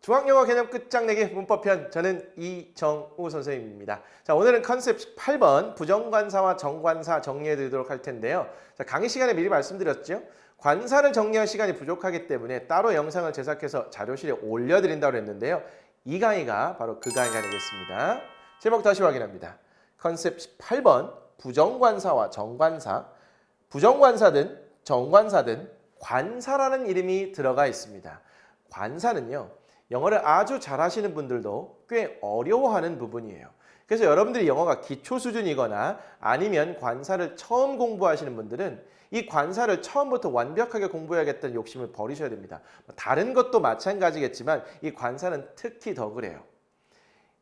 중학영어 개념 끝장내기 문법편, 저는 이정우 선생님입니다. 자, 오늘은 컨셉 18번 부정관사와 정관사 정리해 드리도록 할 텐데요. 자, 강의 시간에 미리 말씀드렸죠. 관사를 정리할 시간이 부족하기 때문에 따로 영상을 제작해서 자료실에 올려드린다고 했는데요. 이 강의가 바로 그 강의가 되겠습니다. 제목 다시 확인합니다. 컨셉 18번 부정관사와 정관사, 부정관사든 정관사든 관사라는 이름이 들어가 있습니다. 관사는요, 영어를 아주 잘하시는 분들도 꽤 어려워하는 부분이에요. 그래서 여러분들이 영어가 기초 수준이거나 아니면 관사를 처음 공부하시는 분들은 이 관사를 처음부터 완벽하게 공부해야겠다는 욕심을 버리셔야 됩니다. 다른 것도 마찬가지겠지만 이 관사는 특히 더 그래요.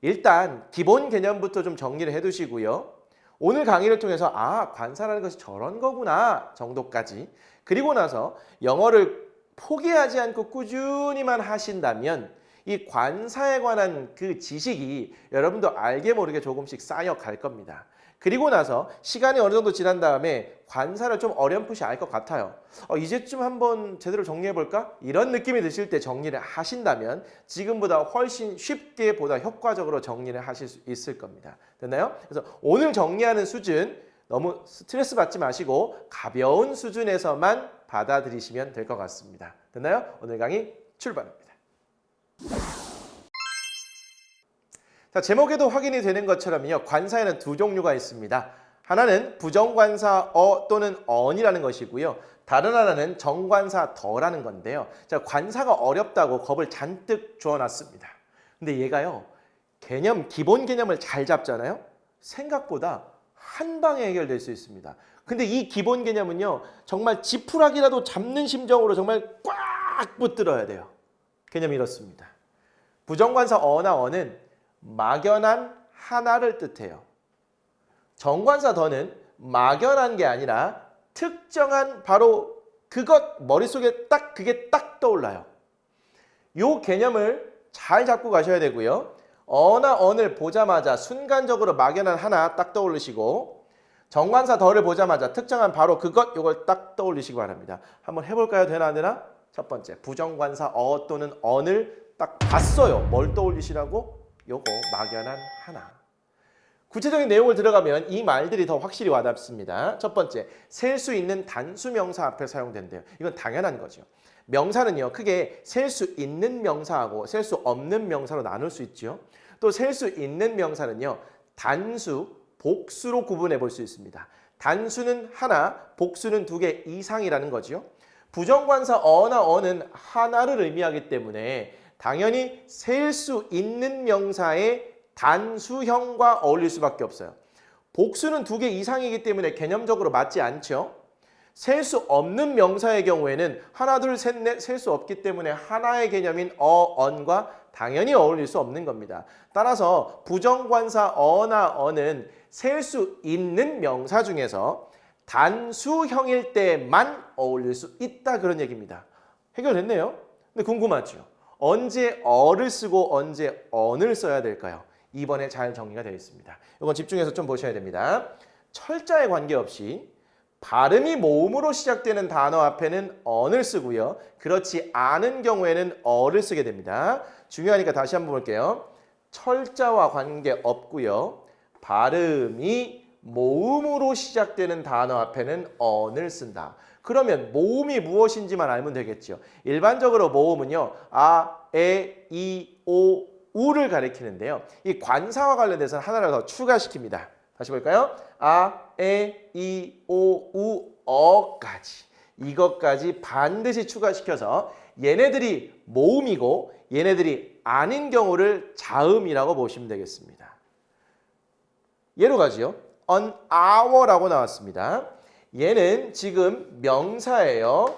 일단 기본 개념부터 좀 정리를 해두시고요. 오늘 강의를 통해서 관사라는 것이 저런 거구나 정도까지, 그리고 나서 영어를 포기하지 않고 꾸준히만 하신다면 이 관사에 관한 그 지식이 여러분도 알게 모르게 조금씩 쌓여갈 겁니다. 그리고 나서 시간이 어느 정도 지난 다음에 관사를 좀 어렴풋이 알 것 같아요. 이제쯤 한번 제대로 정리해볼까? 이런 느낌이 드실 때 정리를 하신다면 지금보다 훨씬 쉽게 보다 효과적으로 정리를 하실 수 있을 겁니다. 됐나요? 그래서 오늘 정리하는 수준 너무 스트레스 받지 마시고 가벼운 수준에서만 받아들이시면 될 것 같습니다. 됐나요? 오늘 강의 출발합니다. 자, 제목에도 확인이 되는 것처럼요, 관사에는 두 종류가 있습니다. 하나는 부정관사 또는 언이라는 것이고요. 다른 하나는 정관사 더라는 건데요. 자, 관사가 어렵다고 겁을 잔뜩 주어놨습니다. 근데 얘가요, 기본 개념을 잘 잡잖아요. 생각보다 한 방에 해결될 수 있습니다. 근데 이 기본 개념은요, 정말 지푸라기라도 잡는 심정으로 정말 꽉 붙들어야 돼요. 개념이 이렇습니다. 부정관사 어는 막연한 하나를 뜻해요. 정관사 더는 막연한 게 아니라 특정한 바로 그것, 머릿속에 그게 딱 떠올라요. 이 개념을 잘 잡고 가셔야 되고요. 어나 언을 보자마자 순간적으로 막연한 하나 딱 떠올리시고, 정관사 더를 보자마자 특정한 바로 그것, 이걸 딱 떠올리시기 바랍니다. 한번 해볼까요? 되나 안 되나? 첫 번째, 부정관사 또는 언을 딱 봤어요. 뭘 떠올리시라고? 요거 막연한 하나. 구체적인 내용을 들어가면 이 말들이 더 확실히 와닿습니다. 첫 번째, 셀 수 있는 단수 명사 앞에 사용된대요. 이건 당연한 거죠. 명사는요, 크게 셀 수 있는 명사하고 셀 수 없는 명사로 나눌 수 있죠. 또 셀 수 있는 명사는요, 단수, 복수로 구분해 볼 수 있습니다. 단수는 하나, 복수는 두 개 이상이라는 거죠. 부정관사 어나 언은 하나를 의미하기 때문에 당연히 셀 수 있는 명사의 단수형과 어울릴 수밖에 없어요. 복수는 두 개 이상이기 때문에 개념적으로 맞지 않죠. 셀 수 없는 명사의 경우에는 하나, 둘, 셋, 넷 셀 수 없기 때문에 하나의 개념인 언과 당연히 어울릴 수 없는 겁니다. 따라서 부정관사 어나 언은 셀 수 있는 명사 중에서 단수형일 때만 어울릴 수 있다, 그런 얘기입니다. 해결됐네요. 근데 궁금하죠? 언제 어를 쓰고 언제 언을 써야 될까요? 이번에 잘 정리가 되어 있습니다. 이건 집중해서 좀 보셔야 됩니다. 철자에 관계없이 발음이 모음으로 시작되는 단어 앞에는 언을 쓰고요. 그렇지 않은 경우에는 어를 쓰게 됩니다. 중요하니까 다시 한번 볼게요. 철자와 관계없고요. 발음이 모음으로 시작되는 단어 앞에는 언을 쓴다. 그러면 모음이 무엇인지만 알면 되겠죠. 일반적으로 모음은요, 이, 우를 가리키는데요. 이 관사와 관련돼서는 하나를 더 추가시킵니다. 다시 볼까요? 이, 우, 어까지. 이것까지 반드시 추가시켜서 얘네들이 모음이고 얘네들이 아닌 경우를 자음이라고 보시면 되겠습니다. 예로 가지요. on our라고 나왔습니다. 얘는 지금 명사예요.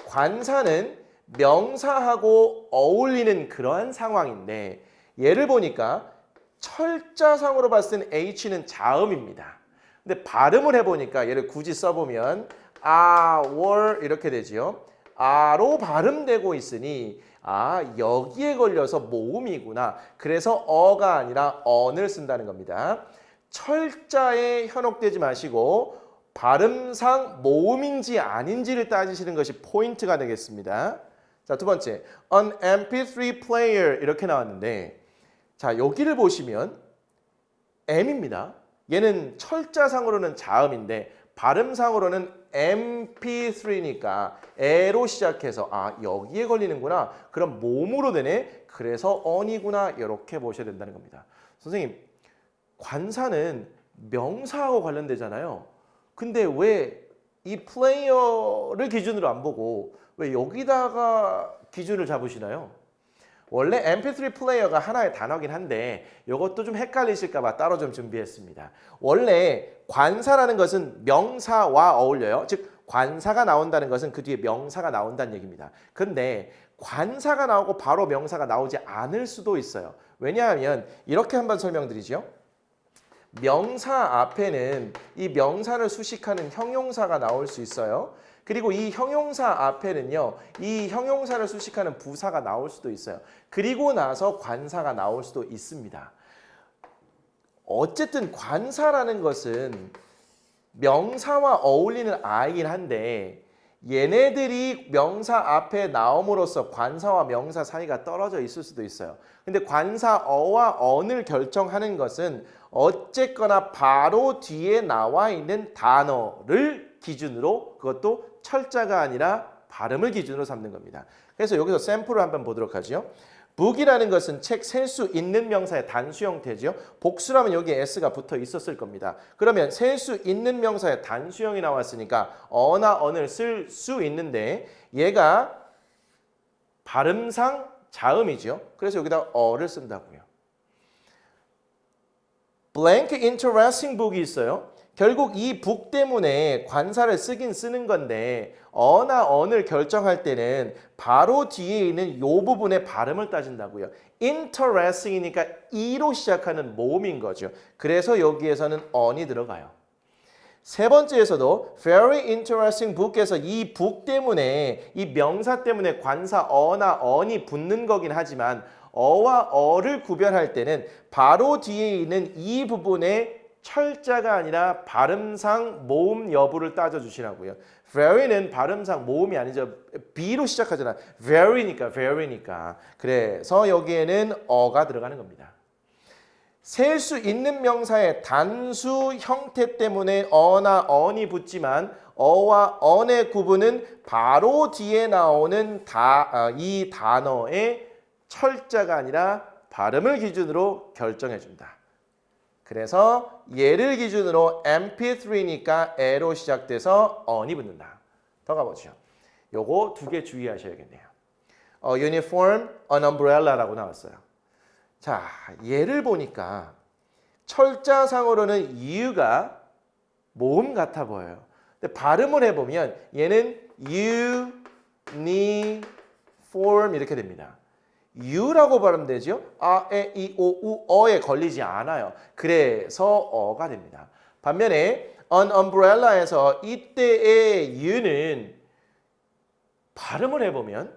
관사는 명사하고 어울리는 그러한 상황인데, 얘를 보니까 철자상으로 봤을 땐 H는 자음입니다. 근데 발음을 해보니까 얘를 굳이 써보면 our 이렇게 되지요. 아로 발음되고 있으니 여기에 걸려서 모음이구나. 그래서 어가 아니라 언을 쓴다는 겁니다. 철자에 현혹되지 마시고 발음상 모음인지 아닌지를 따지시는 것이 포인트가 되겠습니다. 자, 두 번째, an MP3 player 이렇게 나왔는데 자, 여기를 보시면 M입니다. 얘는 철자상으로는 자음인데 발음상으로는 MP3니까 에로 시작해서 아, 여기에 걸리는구나. 그럼 몸으로 되네. 그래서 on이구나. 이렇게 보셔야 된다는 겁니다. 선생님, 관사는 명사하고 관련되잖아요. 근데 왜 이 플레이어를 기준으로 안 보고 왜 여기다가 기준을 잡으시나요? 원래 MP3 플레이어가 하나의 단어긴 한데 이것도 좀 헷갈리실까 봐 따로 좀 준비했습니다. 원래 관사라는 것은 명사와 어울려요. 즉 관사가 나온다는 것은 그 뒤에 명사가 나온다는 얘기입니다. 근데 관사가 나오고 바로 명사가 나오지 않을 수도 있어요. 왜냐하면 이렇게 한번 설명드리죠. 명사 앞에는 이 명사를 수식하는 형용사가 나올 수 있어요. 그리고 이 형용사 앞에는요, 이 형용사를 수식하는 부사가 나올 수도 있어요. 그리고 나서 관사가 나올 수도 있습니다. 어쨌든 관사라는 것은 명사와 어울리는 아이긴 한데 얘네들이 명사 앞에 나옴으로써 관사와 명사 사이가 떨어져 있을 수도 있어요. 근데 관사 어와 언을 결정하는 것은 어쨌거나 바로 뒤에 나와 있는 단어를 기준으로 그것도 철자가 아니라 발음을 기준으로 삼는 겁니다. 그래서 여기서 샘플을 한번 보도록 하죠. book이라는 것은 책 셀 수 있는 명사의 단수 형태죠. 복수라면 여기에 s가 붙어 있었을 겁니다. 그러면 셀 수 있는 명사의 단수형이 나왔으니까 어나 언을 쓸 수 있는데 얘가 발음상 자음이죠. 그래서 여기다 어를 쓴다고요. blank interesting book이 있어요. 결국 이 book 때문에 관사를 쓰긴 쓰는 건데 어나 언을 결정할 때는 바로 뒤에 있는 이 부분의 발음을 따진다고요. interesting이니까 e로 시작하는 모음인 거죠. 그래서 여기에서는 on이 들어가요. 세 번째에서도 very interesting book에서 이 book 때문에 이 명사 때문에 관사 어나 on이 붙는 거긴 하지만 어와 어를 구별할 때는 바로 뒤에 있는 이 부분에 철자가 아니라 발음상 모음 여부를 따져주시라고요. very는 발음상 모음이 아니죠. B로 시작하잖아. very니까. 그래서 여기에는 어가 들어가는 겁니다. 셀 수 있는 명사의 단수 형태 때문에 어나 언이 붙지만 어와 언의 구분은 바로 뒤에 나오는 이 단어의 철자가 아니라 발음을 기준으로 결정해준다. 그래서 얘를 기준으로 MP3니까 에로 시작돼서 on이 붙는다. 더 가보죠. 요거 두 개 주의하셔야겠네요. uniform, an umbrella라고 나왔어요. 자, 얘를 보니까 철자상으로는 U가 모음 같아 보여요. 근데 발음을 해보면 얘는 uniform 이렇게 됩니다. U라고 발음되죠? 아, 에, 이, 오, 우, 어에 걸리지 않아요. 그래서 어가 됩니다. 반면에 an umbrella에서 이때의 U는 발음을 해보면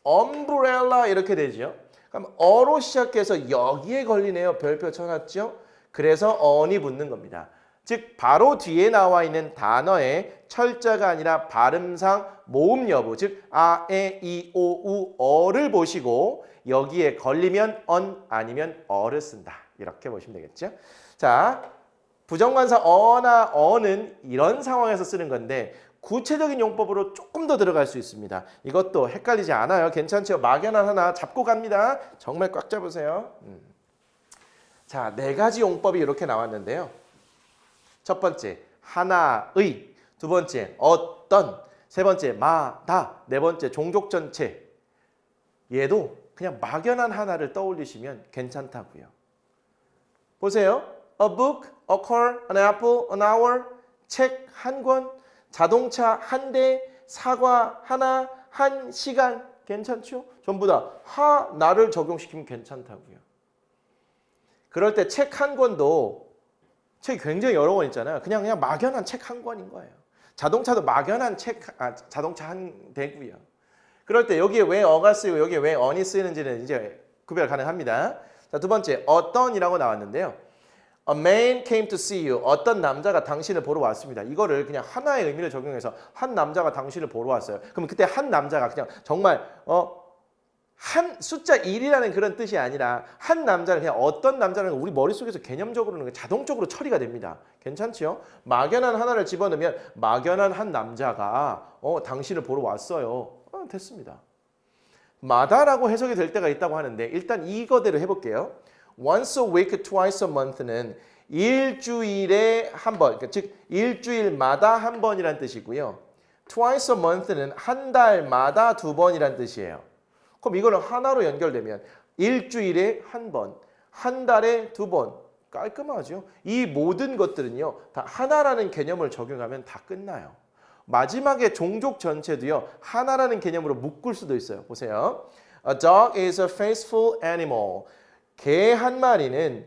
umbrella 이렇게 되죠. 그럼 어로 시작해서 여기에 걸리네요. 별표 쳐놨죠? 그래서 on이 붙는 겁니다. 즉 바로 뒤에 나와 있는 단어의 철자가 아니라 발음상 모음 여부, 즉 아, 에, 이, 오, 우, 어를 보시고 여기에 걸리면 on 아니면 어를 쓴다. 이렇게 보시면 되겠죠. 자, 부정관사 어나 어는 이런 상황에서 쓰는 건데 구체적인 용법으로 조금 더 들어갈 수 있습니다. 이것도 헷갈리지 않아요. 괜찮죠? 막연한 하나 잡고 갑니다. 정말 꽉 잡으세요. 자, 네 가지 용법이 이렇게 나왔는데요. 첫 번째, 하나의, 두 번째, 어떤, 세 번째, 마다, 네 번째, 종족 전체. 얘도 그냥 막연한 하나를 떠올리시면 괜찮다고요. 보세요. A book, a car, an apple, an hour, 책 한 권, 자동차 한 대, 사과 하나, 한 시간. 괜찮죠? 전부 다 하나를 적용시키면 괜찮다고요. 그럴 때 책 한 권도 책이 굉장히 여러 권 있잖아요. 그냥 막연한 책 한 권인 거예요. 자동차도 막연한 자동차 한 대고요. 그럴 때 여기에 왜 어가 쓰이고 여기에 왜 on이 쓰이는지는 이제 구별 가능합니다. 자, 두 번째, 어떤이라고 나왔는데요. A man came to see you. 어떤 남자가 당신을 보러 왔습니다. 이거를 그냥 하나의 의미를 적용해서 한 남자가 당신을 보러 왔어요. 그럼 그때 한 남자가 그냥 정말 한 숫자 1이라는 그런 뜻이 아니라 한 남자는 그냥 어떤 남자는 우리 머릿속에서 개념적으로는 자동적으로 처리가 됩니다. 괜찮지요? 막연한 하나를 집어넣으면 막연한 한 남자가 당신을 보러 왔어요. 됐습니다. 마다라고 해석이 될 때가 있다고 하는데 일단 이거대로 해볼게요. Once a week, twice a month는 일주일에 한 번, 즉 일주일마다 한 번이란 뜻이고요. Twice a month는 한 달마다 두 번이란 뜻이에요. 그럼 이거는 하나로 연결되면 일주일에 한 번, 한 달에 두 번. 깔끔하죠? 이 모든 것들은요. 다 하나라는 개념을 적용하면 다 끝나요. 마지막에 종족 전체도요. 하나라는 개념으로 묶을 수도 있어요. 보세요. A dog is a faithful animal. 개 한 마리는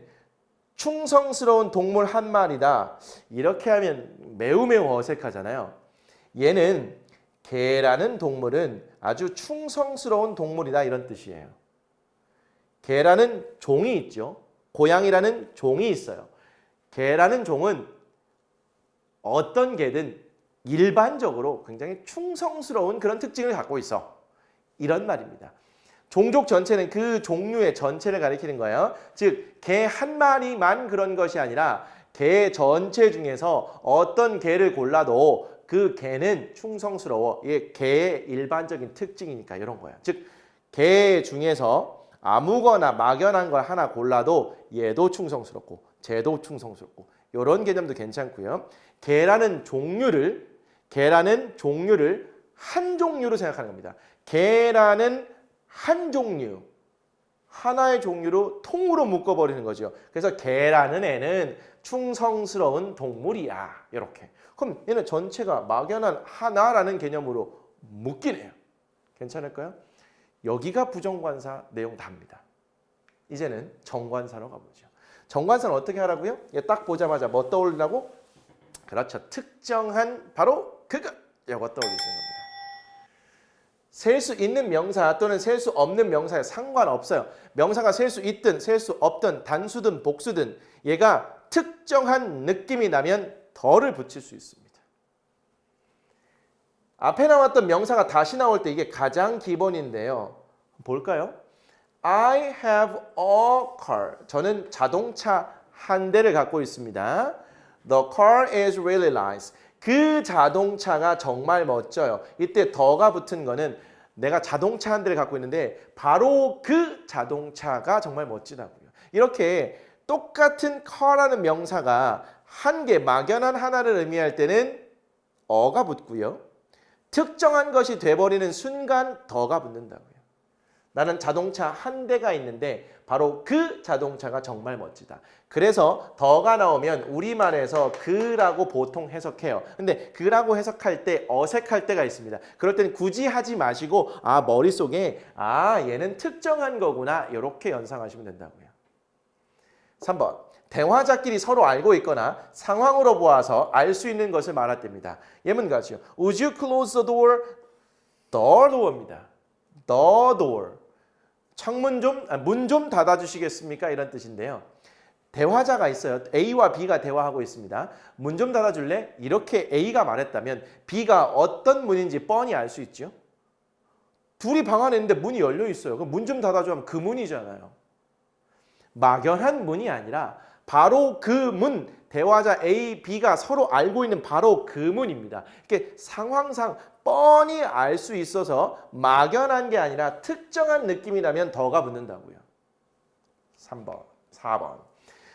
충성스러운 동물 한 마리다. 이렇게 하면 매우 어색하잖아요. 얘는 개라는 동물은 아주 충성스러운 동물이다 이런 뜻이에요. 개라는 종이 있죠. 고양이라는 종이 있어요. 개라는 종은 어떤 개든 일반적으로 굉장히 충성스러운 그런 특징을 갖고 있어. 이런 말입니다. 종족 전체는 그 종류의 전체를 가리키는 거예요. 즉, 개 한 마리만 그런 것이 아니라 개 전체 중에서 어떤 개를 골라도 그 개는 충성스러워. 이게 개의 일반적인 특징이니까 이런 거야. 즉, 개 중에서 아무거나 막연한 걸 하나 골라도 얘도 충성스럽고 쟤도 충성스럽고 이런 개념도 괜찮고요. 개라는 종류를 한 종류로 생각하는 겁니다. 개라는 한 종류, 하나의 종류로 통으로 묶어버리는 거죠. 그래서 개라는 애는 충성스러운 동물이야. 이렇게. 그럼 얘는 전체가 막연한 하나라는 개념으로 묶이네요. 괜찮을까요? 여기가 부정관사 내용 다입니다. 이제는 정관사로 가보죠. 정관사는 어떻게 하라고요? 딱 보자마자 뭐 떠올리라고? 그렇죠. 특정한 바로 그거. 이거 떠올리시는 겁니다. 셀 수 있는 명사 또는 셀 수 없는 명사에 상관없어요. 명사가 셀 수 있든 셀 수 없든 단수든 복수든 얘가 특정한 느낌이 나면 덜을 붙일 수 있습니다. 앞에 나왔던 명사가 다시 나올 때 이게 가장 기본인데요. 볼까요? I have a car. 저는 자동차 한 대를 갖고 있습니다. The car is really nice. 그 자동차가 정말 멋져요. 이때 더가 붙은 거는 내가 자동차 한 대를 갖고 있는데 바로 그 자동차가 정말 멋지다고요. 이렇게 똑같은 car라는 명사가 한 개, 막연한 하나를 의미할 때는 어가 붙고요. 특정한 것이 돼버리는 순간 더가 붙는다고요. 나는 자동차 한 대가 있는데 바로 그 자동차가 정말 멋지다. 그래서 더가 나오면 우리말에서 그라고 보통 해석해요. 근데 그라고 해석할 때 어색할 때가 있습니다. 그럴 때는 굳이 하지 마시고 머릿속에 얘는 특정한 거구나 이렇게 연상하시면 된다고요. 3번. 대화자끼리 서로 알고 있거나 상황으로 보아서 알 수 있는 것을 말할 때입니다. 예문가지요. Would you close the door? The door입니다. The door. 창문 문 좀 닫아주시겠습니까? 이런 뜻인데요. 대화자가 있어요. A와 B가 대화하고 있습니다. 문 좀 닫아줄래? 이렇게 A가 말했다면 B가 어떤 문인지 뻔히 알 수 있죠. 둘이 방 안에 있는데 문이 열려 있어요. 그럼 문 좀 닫아줘 하면 그 문이잖아요. 막연한 문이 아니라 바로 그 문, 대화자 A, B가 서로 알고 있는 바로 그 문입니다. 이렇게 상황상 뻔히 알 수 있어서 막연한 게 아니라 특정한 느낌이라면 더가 붙는다고요. 3번, 4번.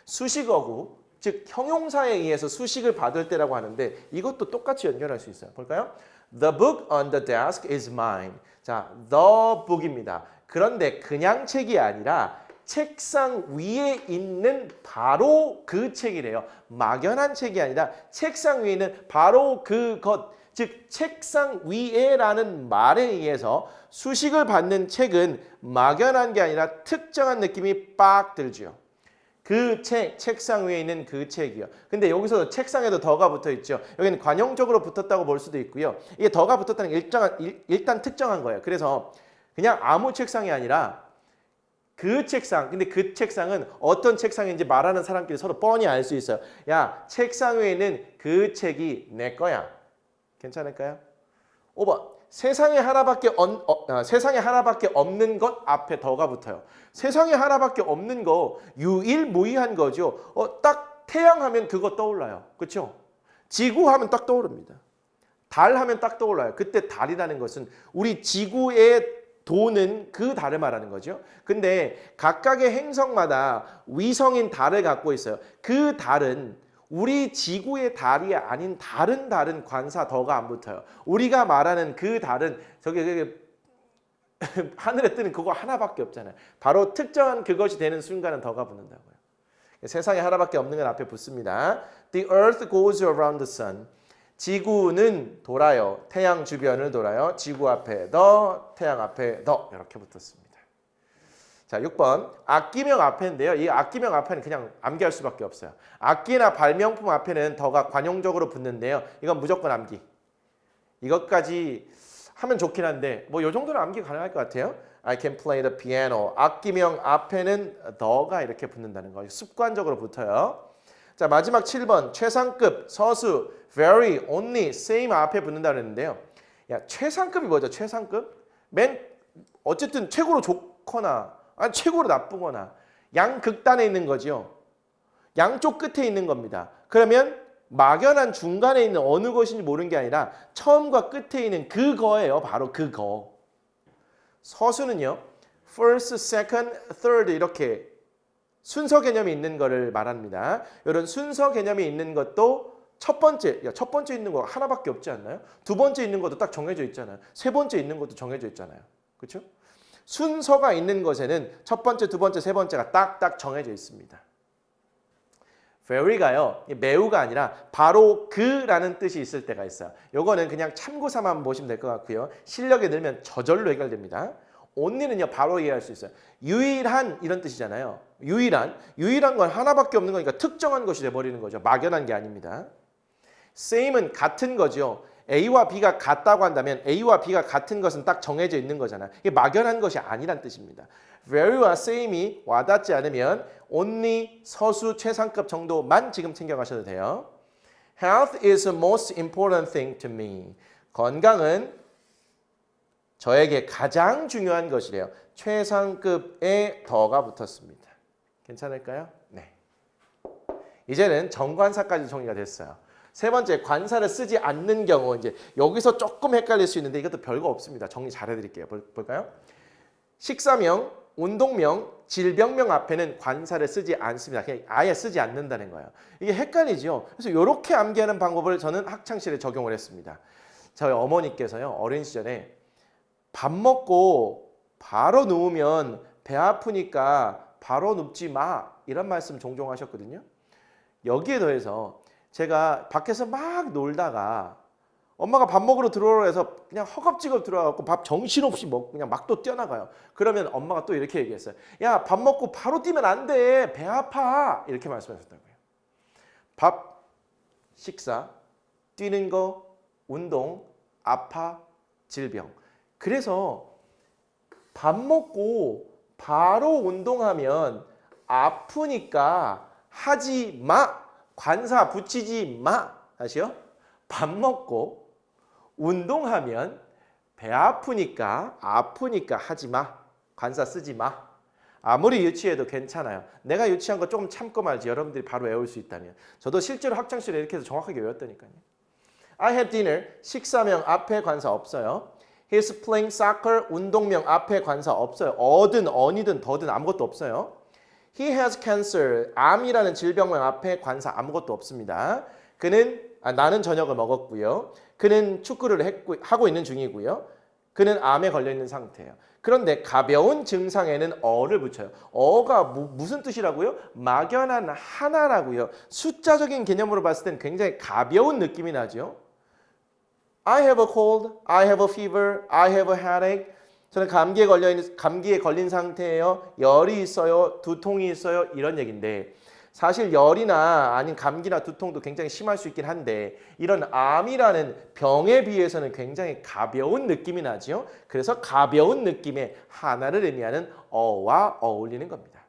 수식어구, 즉 형용사에 의해서 수식을 받을 때라고 하는데 이것도 똑같이 연결할 수 있어요. 볼까요? The book on the desk is mine. 자, the book입니다. 그런데 그냥 책이 아니라 책상 위에 있는 바로 그 책이래요. 막연한 책이 아니라 책상 위에 있는 바로 그것, 즉 책상 위에라는 말에 의해서 수식을 받는 책은 막연한 게 아니라 특정한 느낌이 빡 들죠. 그 책, 책상 위에 있는 그 책이요. 근데 여기서 책상에도 더가 붙어 있죠. 여기는 관용적으로 붙었다고 볼 수도 있고요. 이게 더가 붙었다는 게 일단 특정한 거예요. 그래서 그냥 아무 책상이 아니라 그 책상. 근데 그 책상은 어떤 책상인지 말하는 사람끼리 서로 뻔히 알 수 있어요. 야, 책상 위에 있는 그 책이 내 거야. 괜찮을까요? 5번. 세상에 하나밖에 없는 것 앞에 더가 붙어요. 세상에 하나밖에 없는 거 유일무이한 거죠. 딱 태양 하면 그거 떠올라요. 그렇죠? 지구 하면 딱 떠오릅니다. 달 하면 딱 떠올라요. 그때 달이라는 것은 우리 지구에 도는 그 달을 말하는 거죠. 근데 각각의 행성마다 위성인 달을 갖고 있어요. 그 달은 우리 지구의 달이 아닌 다른 관사 더가 안 붙어요. 우리가 말하는 그 달은 저기 하늘에 뜨는 그거 하나밖에 없잖아요. 바로 특정한 그것이 되는 순간은 더가 붙는다고요. 세상에 하나밖에 없는 건 앞에 붙습니다. The earth goes around the sun. 지구는 돌아요. 태양 주변을 돌아요. 지구 앞에 더, 태양 앞에 더 이렇게 붙었습니다. 자, 6번. 악기명 앞에인데요. 이 악기명 앞에는 그냥 암기할 수밖에 없어요. 악기나 발명품 앞에는 더가 관용적으로 붙는데요. 이건 무조건 암기. 이것까지 하면 좋긴 한데 뭐 이 정도는 암기 가능할 것 같아요. I can play the piano. 악기명 앞에는 더가 이렇게 붙는다는 거예요. 습관적으로 붙어요. 자, 마지막 7번. 최상급, 서수, very, only, same 앞에 붙는다 그랬는데요. 야, 최상급이 뭐죠? 최상급? 어쨌든 최고로 좋거나 아니 최고로 나쁘거나 양극단에 있는 거죠. 양쪽 끝에 있는 겁니다. 그러면 막연한 중간에 있는 어느 것인지 모르는 게 아니라 처음과 끝에 있는 그거예요. 바로 그거. 서수는요. first, second, third 이렇게 순서 개념이 있는 거를 말합니다. 이런 순서 개념이 있는 것도 첫 번째 있는 거 하나밖에 없지 않나요? 두 번째 있는 것도 딱 정해져 있잖아요. 세 번째 있는 것도 정해져 있잖아요. 그렇죠? 순서가 있는 것에는 첫 번째, 두 번째, 세 번째가 딱딱 정해져 있습니다. very가요. 매우가 아니라 바로 그라는 뜻이 있을 때가 있어요. 요거는 그냥 참고 삼아 보시면 될 것 같고요. 실력이 늘면 저절로 해결됩니다. only는요. 바로 이해할 수 있어요. 유일한 이런 뜻이잖아요. 유일한 건 하나밖에 없는 거니까 특정한 것이 돼버리는 거죠. 막연한 게 아닙니다. same은 같은 거죠. A와 B가 같다고 한다면 A와 B가 같은 것은 딱 정해져 있는 거잖아요. 이게 막연한 것이 아니란 뜻입니다. very와 same이 와닿지 않으면 only, 서수, 최상급 정도만 지금 챙겨가셔도 돼요. Health is the most important thing to me. 건강은 저에게 가장 중요한 것이래요. 최상급에 더가 붙었습니다. 괜찮을까요? 네. 이제는 정관사까지 정리가 됐어요. 세 번째, 관사를 쓰지 않는 경우 이제 여기서 조금 헷갈릴 수 있는데 이것도 별거 없습니다. 정리 잘 해드릴게요. 볼까요? 식사명, 운동명, 질병명 앞에는 관사를 쓰지 않습니다. 그냥 아예 쓰지 않는다는 거예요. 이게 헷갈리죠. 그래서 이렇게 암기하는 방법을 저는 학창시절에 적용을 했습니다. 저희 어머니께서요. 어린 시절에 밥 먹고 바로 누우면 배 아프니까 바로 눕지 마 이런 말씀 종종 하셨거든요. 여기에 더해서 제가 밖에서 막 놀다가 엄마가 밥 먹으러 들어오라 해서 그냥 허겁지겁 들어와갖고 밥 정신없이 먹고 그냥 막 또 뛰어나가요. 그러면 엄마가 또 이렇게 얘기했어요. 야, 밥 먹고 바로 뛰면 안 돼. 배 아파. 이렇게 말씀하셨다고요. 밥, 식사, 뛰는 거, 운동, 아파, 질병. 그래서 밥 먹고 바로 운동하면 아프니까 하지 마. 관사 붙이지 마. 다시요. 밥 먹고 운동하면 배 아프니까 하지 마. 관사 쓰지 마. 아무리 유치해도 괜찮아요. 내가 유치한 거 조금 참고 말지. 여러분들이 바로 외울 수 있다면. 저도 실제로 학창시절에 이렇게 해서 정확하게 외웠다니까요. I had dinner. 식사명 앞에 관사 없어요. He's playing soccer. 운동명 앞에 관사 없어요. 어든 언이든 더든 아무것도 없어요. He has cancer. 암이라는 질병명 앞에 관사 아무것도 없습니다. 나는 저녁을 먹었고요. 그는 축구를 하고 있는 중이고요. 그는 암에 걸려 있는 상태예요. 그런데 가벼운 증상에는 어를 붙여요. 어가 무슨 뜻이라고요? 막연한 하나라고요. 숫자적인 개념으로 봤을 땐 굉장히 가벼운 느낌이 나죠. I have a cold, I have a fever, I have a headache. 저는 감기에 걸린 상태예요. 열이 있어요. 두통이 있어요. 이런 얘기인데 사실 열이나 아닌 감기나 두통도 굉장히 심할 수 있긴 한데 이런 암이라는 병에 비해서는 굉장히 가벼운 느낌이 나죠. 그래서 가벼운 느낌의 하나를 의미하는 어와 어울리는 겁니다.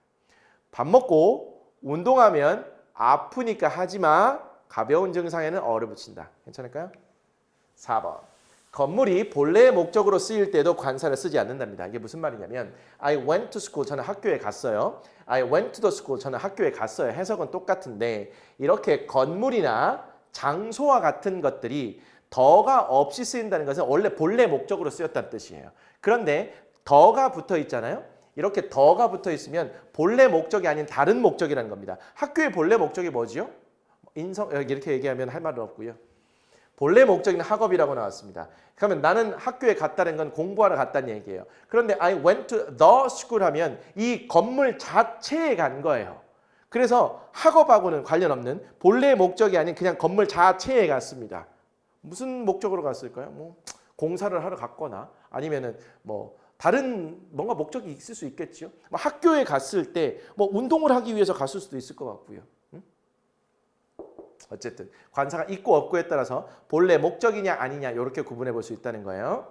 밥 먹고 운동하면 아프니까 하지마. 가벼운 증상에는 어를 붙인다. 괜찮을까요? 4번. 건물이 본래의 목적으로 쓰일 때도 관사를 쓰지 않는답니다. 이게 무슨 말이냐면 I went to school. 저는 학교에 갔어요. I went to the school. 저는 학교에 갔어요. 해석은 똑같은데 이렇게 건물이나 장소와 같은 것들이 더가 없이 쓰인다는 것은 원래 본래 목적으로 쓰였다는 뜻이에요. 그런데 더가 붙어 있잖아요. 이렇게 더가 붙어 있으면 본래 목적이 아닌 다른 목적이라는 겁니다. 학교의 본래 목적이 뭐지요? 이렇게 얘기하면 할 말은 없고요. 본래 목적인 학업이라고 나왔습니다. 그러면 나는 학교에 갔다는 건 공부하러 갔다는 얘기예요. 그런데 I went to the school 하면 이 건물 자체에 간 거예요. 그래서 학업하고는 관련 없는 본래 목적이 아닌 그냥 건물 자체에 갔습니다. 무슨 목적으로 갔을까요? 뭐 공사를 하러 갔거나 아니면은 뭐 다른 뭔가 목적이 있을 수 있겠죠. 뭐 학교에 갔을 때 뭐 운동을 하기 위해서 갔을 수도 있을 것 같고요. 어쨌든 관사가 있고 없고에 따라서 본래 목적이냐 아니냐 이렇게 구분해 볼 수 있다는 거예요.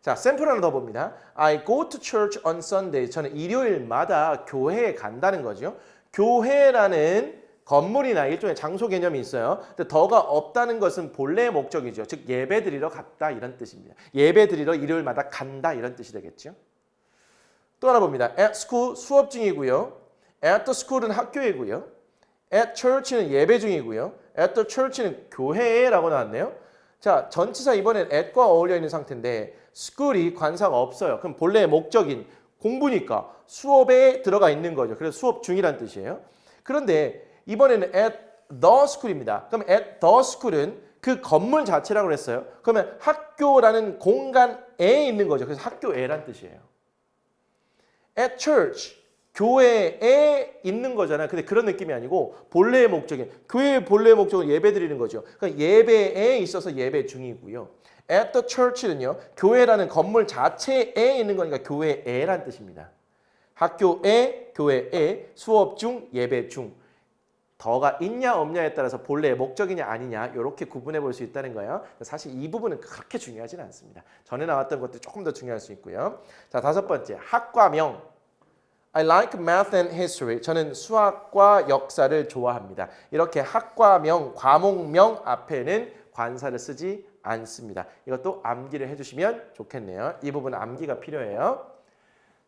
자, 샘플 하나 더 봅니다. I go to church on Sunday. 저는 일요일마다 교회에 간다는 거죠. 교회라는 건물이나 일종의 장소 개념이 있어요. 근데 더가 없다는 것은 본래의 목적이죠. 즉 예배 드리러 갔다 이런 뜻입니다. 예배 드리러 일요일마다 간다 이런 뜻이 되겠죠. 또 하나 봅니다. At school 수업 중이고요. At the school은 학교이고요. At church는 예배 중이고요. At the church는 교회라고 나왔네요. 자, 전치사 이번엔 at과 어울려 있는 상태인데 school이 관사가 없어요. 그럼 본래의 목적인 공부니까 수업에 들어가 있는 거죠. 그래서 수업 중이란 뜻이에요. 그런데 이번에는 at the school입니다. 그럼 at the school은 그 건물 자체라고 그랬어요. 그러면 학교라는 공간에 있는 거죠. 그래서 학교에란 뜻이에요. At church 교회에 있는 거잖아요. 근데 그런 느낌이 아니고 본래의 목적인 교회의 본래의 목적은 예배 드리는 거죠. 그러니까 예배에 있어서 예배 중이고요. At the church는요. 교회라는 건물 자체에 있는 거니까 교회에란 뜻입니다. 학교에, 교회에, 수업 중, 예배 중. 더가 있냐 없냐에 따라서 본래의 목적이냐 아니냐 이렇게 구분해 볼 수 있다는 거예요. 사실 이 부분은 그렇게 중요하지는 않습니다. 전에 나왔던 것도 조금 더 중요할 수 있고요. 자, 5번째. 학과명. I like math and history. 저는 수학과 역사를 좋아합니다. 이렇게 학과명, 과목명 앞에는 관사를 쓰지 않습니다. 이것도 암기를 해주시면 좋겠네요. 이 부분은 암기가 필요해요.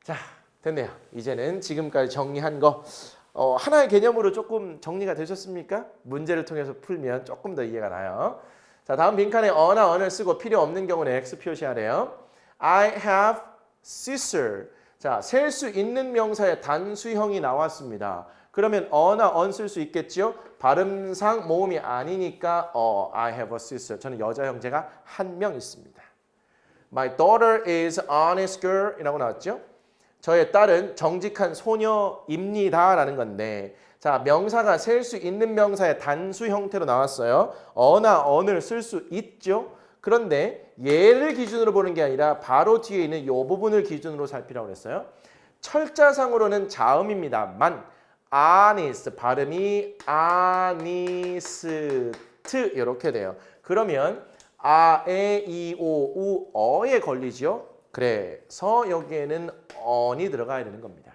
자, 됐네요. 이제는 지금까지 정리한 거 하나의 개념으로 조금 정리가 되셨습니까? 문제를 통해서 풀면 조금 더 이해가 나요. 자, 다음 빈칸에 어나 언을 쓰고 필요 없는 경우는 X 표시하래요. I have sister. 자, 셀 수 있는 명사의 단수형이 나왔습니다. 그러면 어나 언 쓸 수 있겠죠? 발음상 모음이 아니니까 I have a sister. 저는 여자 형제가 한 명 있습니다. My daughter is honest girl 이라고 나왔죠? 저의 딸은 정직한 소녀입니다 라는 건데 자, 명사가 셀 수 있는 명사의 단수 형태로 나왔어요. 어나 언을 쓸 수 있죠? 그런데 얘를 기준으로 보는 게 아니라 바로 뒤에 있는 이 부분을 기준으로 살피라고 했어요. 철자상으로는 자음입니다만 honest 발음이 honest 이렇게 돼요. 그러면 아, 에, 이, 오, 우, 어에 걸리죠. 그래서 여기에는 on이 들어가야 되는 겁니다.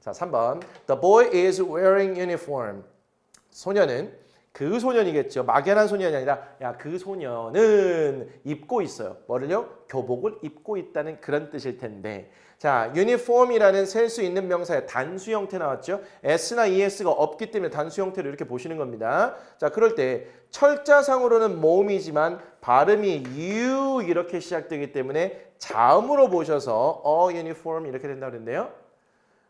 자, 3번. The boy is wearing uniform. 소녀는 그 소년이겠죠. 막연한 소년이 아니라 야, 그 소년은 입고 있어요. 뭐를요? 교복을 입고 있다는 그런 뜻일 텐데 자, uniform이라는 셀 수 있는 명사의 단수 형태 나왔죠. s나 es가 없기 때문에 단수 형태로 이렇게 보시는 겁니다. 자, 그럴 때 철자상으로는 모음이지만 발음이 you 이렇게 시작되기 때문에 자음으로 보셔서 uniform 이렇게 된다고 그랬는데요.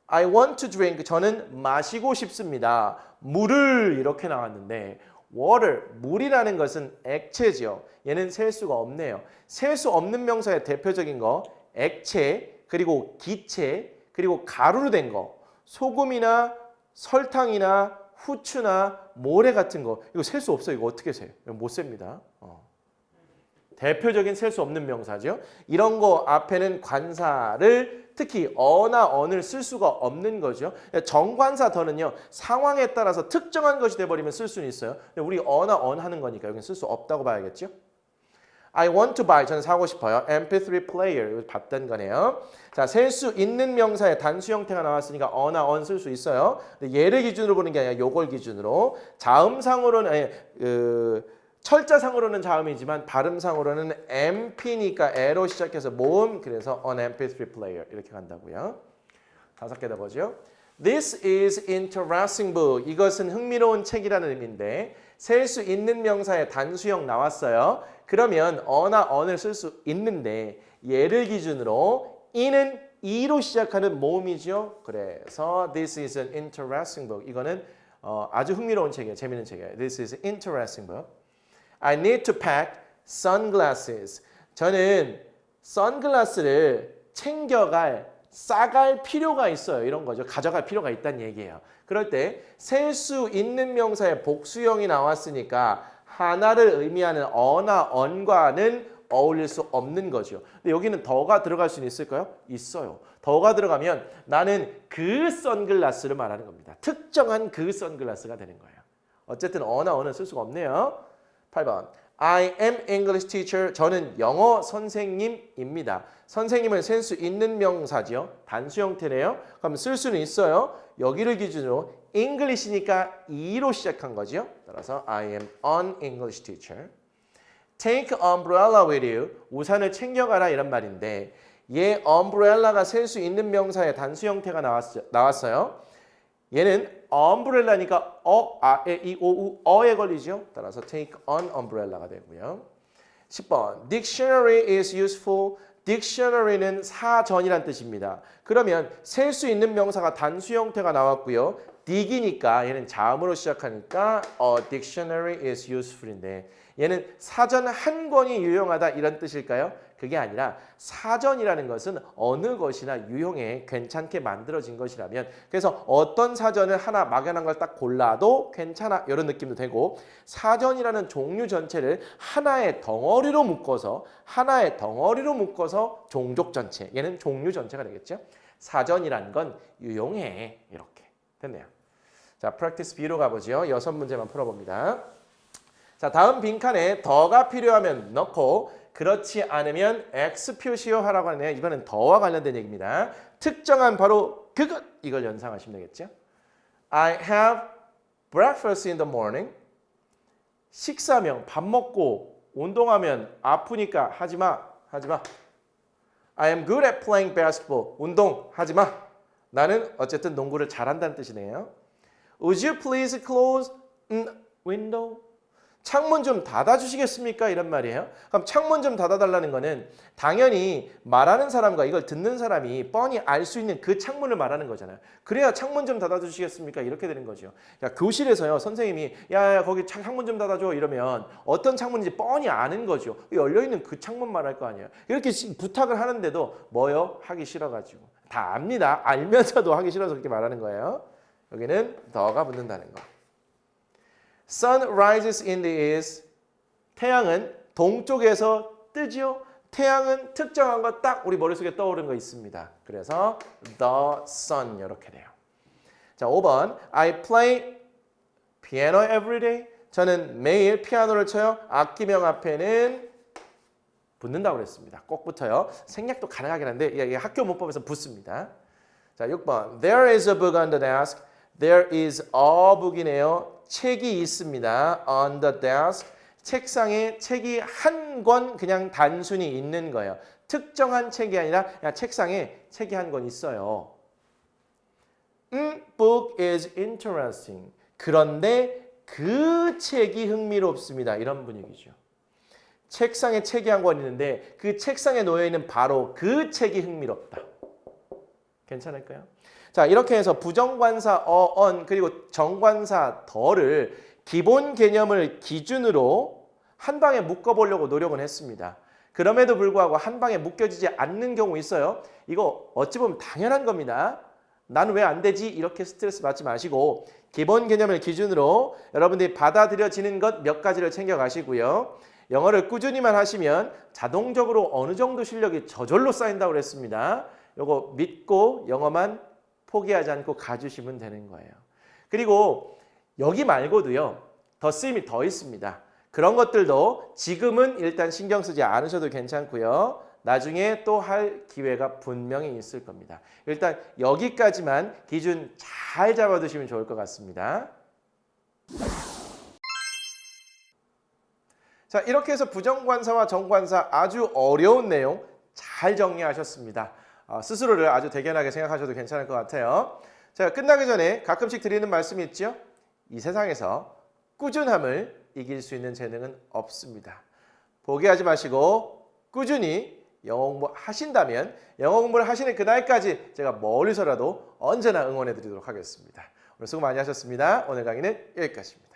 I want to drink. 저는 마시고 싶습니다. 물을 이렇게 나왔는데 water, 물이라는 것은 액체죠. 얘는 셀 수가 없네요. 셀 수 없는 명사의 대표적인 거 액체, 그리고 기체, 그리고 가루로 된 거 소금이나 설탕이나 후추나 모래 같은 거 이거 셀 수 없어요. 이거 어떻게 세요? 이거 못 셉니다. 대표적인 셀 수 없는 명사죠. 이런 거 앞에는 관사를 특히 어나 언을 쓸 수가 없는 거죠. 정관사 더는요. 상황에 따라서 특정한 것이 돼버리면 쓸 수는 있어요. 근데 우리 어나 언 하는 거니까 여기는 쓸 수 없다고 봐야겠죠. I want to buy. 저는 사고 싶어요. MP3 player. 이거 봤던 거네요. 자, 셀 수 있는 명사의 단수 형태가 나왔으니까 어나 언 쓸 수 있어요. 근데 얘를 기준으로 보는 게 아니라 요걸 기준으로. 자음상으로는 철자상으로는 자음이지만 발음상으로는 MP니까 A로 시작해서 모음. 그래서 on MP3 player 이렇게 간다고요. 5개 더 보죠. This is interesting book. 이것은 흥미로운 책이라는 의미인데 셀 수 있는 명사의 단수형 나왔어요. 그러면 어나 언을 쓸 수 있는데 얘를 기준으로 이는 이로 시작하는 모음이죠. 그래서 this is an interesting book. 이거는 아주 흥미로운 책이에요. 재밌는 책이에요. This is an interesting book. I need to pack sunglasses. 저는 선글라스를 챙겨갈 싸갈 필요가 있어요. 이런 거죠. 가져갈 필요가 있다는 얘기예요. 그럴 때 셀 수 있는 명사의 복수형이 나왔으니까 하나를 의미하는 어나 언과는 어울릴 수 없는 거죠. 근데 여기는 더가 들어갈 수는 있을까요? 있어요. 더가 들어가면 나는 그 선글라스를 말하는 겁니다. 특정한 그 선글라스가 되는 거예요. 어쨌든 어나 언은 쓸 수가 없네요. 8번. I am English teacher. 저는 영어 선생님입니다. 선생님은 쓸 수 있는 명사죠. 단수 형태네요. 그럼 쓸 수는 있어요. 여기를 기준으로 English니까 E로 시작한 거죠. 따라서 I am an English teacher. Take umbrella with you. 우산을 챙겨가라 이런 말인데 얘 umbrella가 쓸 수 있는 명사의 단수 형태가 나왔어요. 얘는 umbrella니까 어에 걸리죠. 따라서 take an umbrella가 되고요. 10번. Dictionary is useful. Dictionary는 사전이란 뜻입니다. 그러면 셀 수 있는 명사가 단수 형태가 나왔고요. dig이니까 얘는 자음으로 시작하니까 a dictionary is useful인데 얘는 사전 한 권이 유용하다 이런 뜻일까요? 그게 아니라 사전이라는 것은 어느 것이나 유용해 괜찮게 만들어진 것이라면 그래서 어떤 사전을 하나 막연한 걸 딱 골라도 괜찮아 이런 느낌도 되고 사전이라는 종류 전체를 하나의 덩어리로 묶어서 종족 전체 얘는 종류 전체가 되겠죠. 사전이라는 건 유용해 이렇게 됐네요. 자, 프랙티스 B로 가보죠. 6문제만 풀어봅니다. 자, 다음 빈칸에 더가 필요하면 넣고 그렇지 않으면 X 표시로 하라고 하네요. 이거는 더와 관련된 얘기입니다. 특정한 바로 그것 이걸 연상하시면 되겠죠. I have breakfast in the morning. 식사명 밥 먹고 운동하면 아프니까 하지마. I am good at playing basketball. 운동 하지마. 나는 어쨌든 농구를 잘한다는 뜻이네요. Would you please close window? 창문 좀 닫아주시겠습니까? 이런 말이에요. 그럼 창문 좀 닫아달라는 거는 당연히 말하는 사람과 이걸 듣는 사람이 뻔히 알 수 있는 그 창문을 말하는 거잖아요. 그래야 창문 좀 닫아주시겠습니까? 이렇게 되는 거죠. 그러니까 교실에서요. 선생님이 야 거기 창문 좀 닫아줘 이러면 어떤 창문인지 뻔히 아는 거죠. 열려있는 그 창문 말할 거 아니에요. 이렇게 부탁을 하는데도 뭐요? 하기 싫어가지고. 다 압니다. 알면서도 하기 싫어서 그렇게 말하는 거예요. 여기는 더가 붙는다는 거. Sun rises in the east. 태양은 동쪽에서 뜨죠. 태양은 특정한 거 딱 우리 머릿속에 떠오르는 거 있습니다. 그래서 the sun 이렇게 돼요. 자, 5번. I play piano every day. 저는 매일 피아노를 쳐요. 악기명 앞에는 붙는다고 그랬습니다. 꼭 붙어요. 생략도 가능하긴 한데 이게 학교 문법에서 붙습니다. 자, 6번. There is a book on the desk. There is a book이네요. 책이 있습니다. On the desk. 책상에 책이 한 권 그냥 단순히 있는 거예요. 특정한 책이 아니라 그냥 책상에 책이 한 권 있어요. Book is interesting. 그런데 그 책이 흥미롭습니다. 이런 분위기죠. 책상에 책이 한 권 있는데 그 책상에 놓여있는 바로 그 책이 흥미롭다. 괜찮을까요? 자, 이렇게 해서 부정관사 on 그리고 정관사 더를 기본 개념을 기준으로 한 방에 묶어보려고 노력은 했습니다. 그럼에도 불구하고 한 방에 묶여지지 않는 경우 있어요. 이거 어찌 보면 당연한 겁니다. 나는 왜 안 되지? 이렇게 스트레스 받지 마시고 기본 개념을 기준으로 여러분들이 받아들여지는 것 몇 가지를 챙겨가시고요. 영어를 꾸준히만 하시면 자동적으로 어느 정도 실력이 저절로 쌓인다고 그랬습니다. 요거 믿고 영어만 포기하지 않고 가주시면 되는 거예요. 그리고 여기 말고도요. 더 쓰임이 더 있습니다. 그런 것들도 지금은 일단 신경 쓰지 않으셔도 괜찮고요. 나중에 또 할 기회가 분명히 있을 겁니다. 일단 여기까지만 기준 잘 잡아두시면 좋을 것 같습니다. 자, 이렇게 해서 부정관사와 정관사 아주 어려운 내용 잘 정리하셨습니다. 스스로를 아주 대견하게 생각하셔도 괜찮을 것 같아요. 자, 끝나기 전에 가끔씩 드리는 말씀이 있죠. 이 세상에서 꾸준함을 이길 수 있는 재능은 없습니다. 포기하지 마시고 꾸준히 영어 공부하신다면 영어 공부를 하시는 그날까지 제가 멀리서라도 언제나 응원해 드리도록 하겠습니다. 오늘 수고 많이 하셨습니다. 오늘 강의는 여기까지입니다.